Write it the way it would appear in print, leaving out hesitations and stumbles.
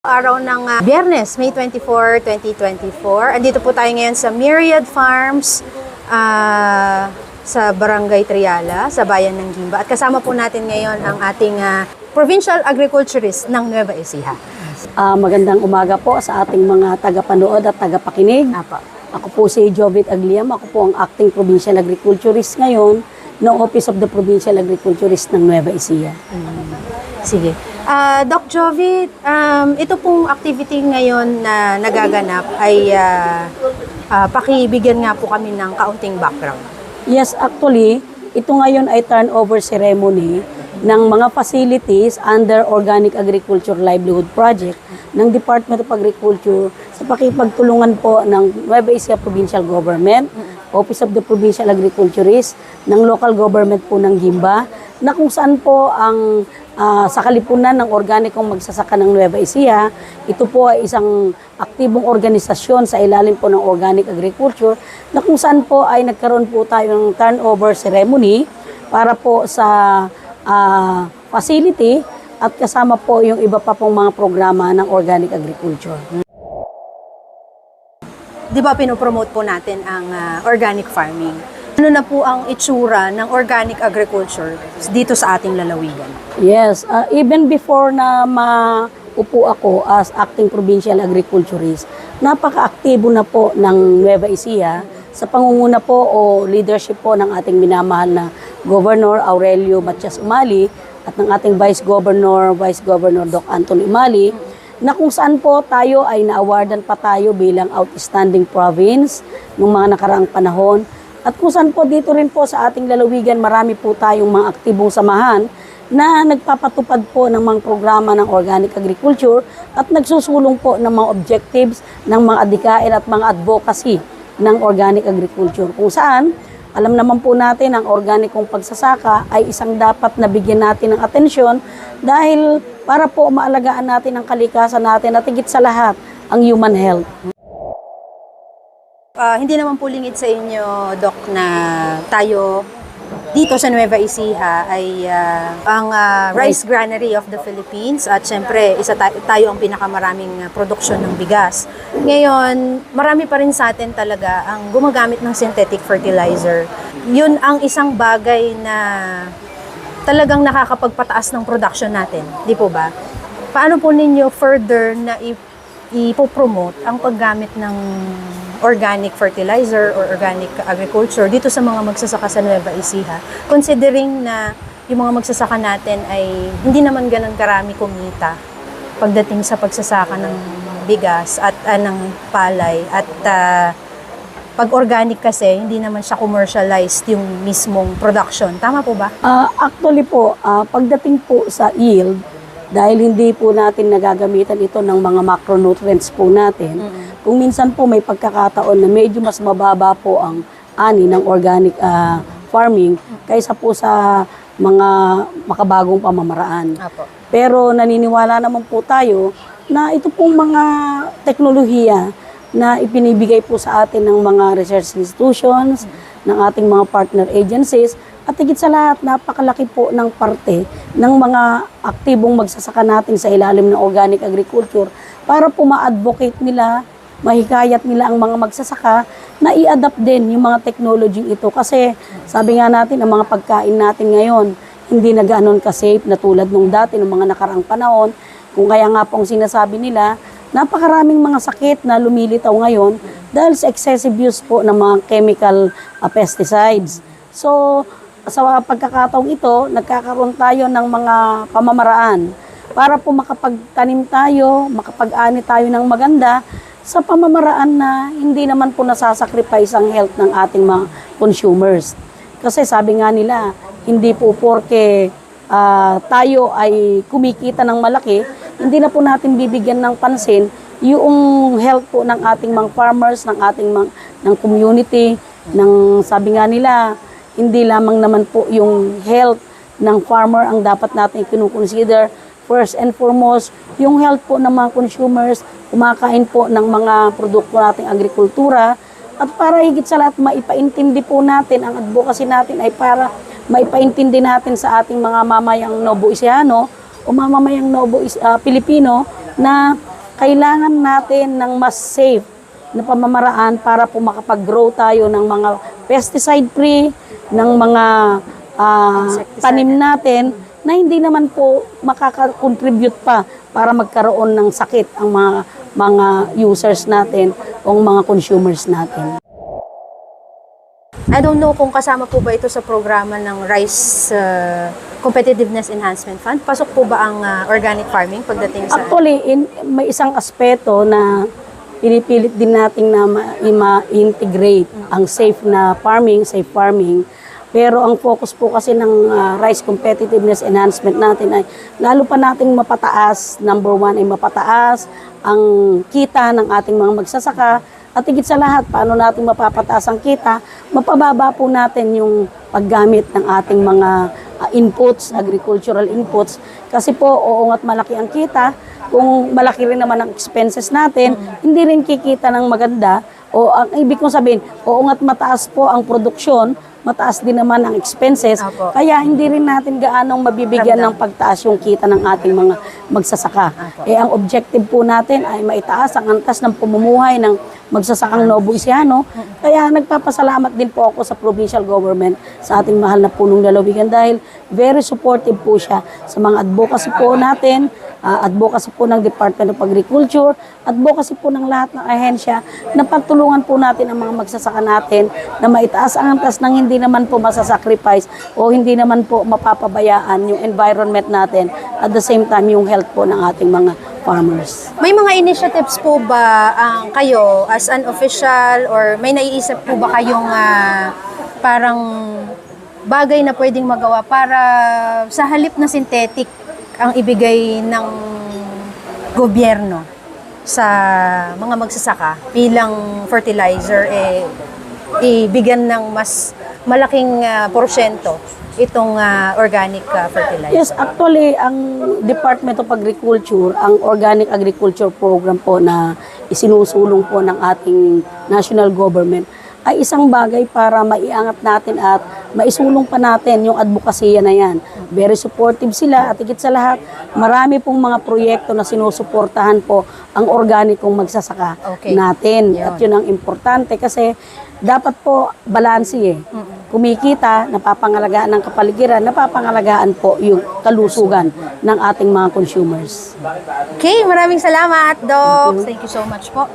Araw ng Biyernes, May 24, 2024. Andito po tayo ngayon sa Myriad Farms sa Barangay Triala, sa bayan ng Gimba. At kasama po natin ngayon ang ating provincial agriculturist ng Nueva Ecija. Magandang umaga po sa ating mga tagapanood at tagapakinig. Ako po si Jovit Agliam. Ako po ang acting provincial agriculturist ngayon ng Office of the Provincial Agriculturist ng Nueva Ecija. Sige. Doc Jovit, ito pong activity ngayon na nagaganap ay pakibigyan nga po kami ng kaunting background. Yes, actually, ito ngayon ay turnover ceremony ng mga facilities under Organic Agriculture Livelihood Project ng Department of Agriculture sa pakipagtulungan po ng Nueva Ecija Provincial Government, Office of the Provincial Agriculturist, ng local government po ng Gimba, na kung saan po ang sa kalipunan ng organikong magsasaka ng Nueva Ecija, ito po ay isang aktibong organisasyon sa ilalim po ng organic agriculture na kung saan po ay nagkaroon po tayo ng turnover ceremony para po sa facility at kasama po yung iba pa pong mga programa ng organic agriculture. Di ba pinopromote po natin ang organic farming? Ano na po ang itsura ng organic agriculture dito sa ating lalawigan? Yes, even before na maupo ako as acting provincial agriculturist, napaka-aktibo na po ng Nueva Ecija sa pangunguna po o leadership po ng ating minamahal na Governor Aurelio Matias Umali at ng ating Vice Governor Doc Anthony Umali, na kung saan po tayo ay na-awardan pa tayo bilang outstanding province noong mga nakaraang panahon. At kung saan po dito rin po sa ating lalawigan, marami po tayong mga aktibong samahan na nagpapatupad po ng mga programa ng organic agriculture at nagsusulong po ng mga objectives ng mga adhikain at mga advocacy ng organic agriculture. Kung saan, alam naman po natin ang organikong pagsasaka ay isang dapat na bigyan natin ng atensyon dahil para po maalagaan natin ang kalikasan natin at higit sa lahat ang human health. Hindi naman po lingid sa inyo, Doc, na tayo dito sa Nueva Ecija ay ang rice granary of the Philippines at syempre tayo ang pinakamaraming produksyon ng bigas. Ngayon, marami pa rin sa atin talaga ang gumagamit ng synthetic fertilizer. Yun ang isang bagay na talagang nakakapagpataas ng production natin, di po ba? Paano po ninyo further na ipopromote ang paggamit ng organic fertilizer or organic agriculture dito sa mga magsasaka sa Nueva Ecija, considering na yung mga magsasaka natin ay hindi naman ganun karami kumita pagdating sa pagsasaka ng bigas at ng palay at pag organic kasi hindi naman siya commercialized yung mismong production. Tama po ba? Actually po, pagdating po sa yield, dahil hindi po natin nagagamitan ito ng mga macronutrients po natin, kung minsan po may pagkakataon na medyo mas mababa po ang ani ng organic farming kaysa po sa mga makabagong pamamaraan. Apo. Pero naniniwala naman po tayo na ito pong mga teknolohiya na ipinibigay po sa atin ng mga research institutions, ng ating mga partner agencies, at higit sa lahat, napakalaki po ng parte ng mga aktibong magsasaka natin sa ilalim ng organic agriculture para po ma-advocate nila, mahikayat nila ang mga magsasaka na i-adapt din yung mga technology ito. Kasi sabi nga natin, ang mga pagkain natin ngayon, hindi na ganoon ka-safe na tulad nung dati, nung mga nakaraang panahon. Kung kaya nga pong sinasabi nila, napakaraming mga sakit na lumilitaw ngayon dahil sa excessive use po ng mga chemical pesticides. So, sa pagkakataong ito, nagkakaroon tayo ng mga pamamaraan para po makapagtanim tayo, makapag-ani tayo ng maganda sa pamamaraan na hindi naman po nasasacrifice ang health ng ating mga consumers. Kasi sabi nga nila, hindi po porke tayo ay kumikita ng malaki, hindi na po natin bibigyan ng pansin yung health po ng ating mga farmers, ng ating ng community, ng sabi nga nila, hindi lamang naman po yung health ng farmer ang dapat natin kinukonsider. First and foremost, yung health po ng mga consumers, kumakain po ng mga produkto nating agrikultura. At para higit sa lahat, maipaintindi po natin, ang advocacy natin ay para maipaintindi natin sa ating mga mamayang Novo Ecijano o mamamayang Pilipino na kailangan natin ng mas safe na pamamaraan para po makapag-grow tayo ng mga pesticide-free, ng mga tanim natin na hindi naman po makaka-contribute pa para magkaroon ng sakit ang mga users natin o mga consumers natin. I don't know kung kasama po ba ito sa programa ng Rice Competitiveness Enhancement Fund. Pasok po ba ang organic farming pagdating sa... Actually, may isang aspeto na pinipilit din natin na ma-integrate ang safe farming. Pero ang focus po kasi ng Rice Competitiveness Enhancement natin ay lalo pa nating mapataas. Number one ay mapataas ang kita ng ating mga magsasaka. At higit sa lahat, paano natin mapapataas ang kita? Mapababa po natin yung paggamit ng ating mga inputs, agricultural inputs. Kasi po, oo nga't malaki ang kita. Kung malaki rin naman ang expenses natin, hindi rin kikita ng maganda. O ang ibig kong sabihin, oo nga't mataas po ang produksyon, mataas din naman ang expenses. Apo. Kaya hindi rin natin gaanong mabibigyan ng pagtaas yung kita ng ating mga magsasaka. Ang objective po natin ay maitaas ang antas ng pamumuhay ng magsasakang Nuevo Ecija. Kaya nagpapasalamat din po ako sa provincial government, sa ating mahal na punong lalawigan dahil very supportive po siya sa mga advocacy po natin, advocacy po ng Department of Agriculture, advocacy po ng lahat ng ahensya na pagtulungan po natin ang mga magsasaka natin na maitaas ang antas ng hindi naman po masasacrifice o hindi naman po mapapabayaan yung environment natin at the same time yung health po ng ating mga farmers. May mga initiatives po ba kayo as an official or may naiisip po ba kayong parang bagay na pwedeng magawa para sa halip na synthetic ang ibigay ng gobyerno sa mga magsasaka bilang fertilizer, ibigyan ng mas malaking porsyento itong organic fertilizer? Yes, actually, ang Department of Agriculture, ang Organic Agriculture Program po na isinusulong po ng ating national government, ay isang bagay para maiangat natin at maisulong pa natin yung advokasya na yan. Very supportive sila at higit sa lahat, marami pong mga proyekto na sinusuportahan po ang organikong magsasaka natin. Yun. At yun ang importante kasi dapat po balanse kumikita, napapangalagaan ng kapaligiran, napapangalagaan po yung kalusugan ng ating mga consumers. Okay, maraming salamat, Doc. Thank you so much po.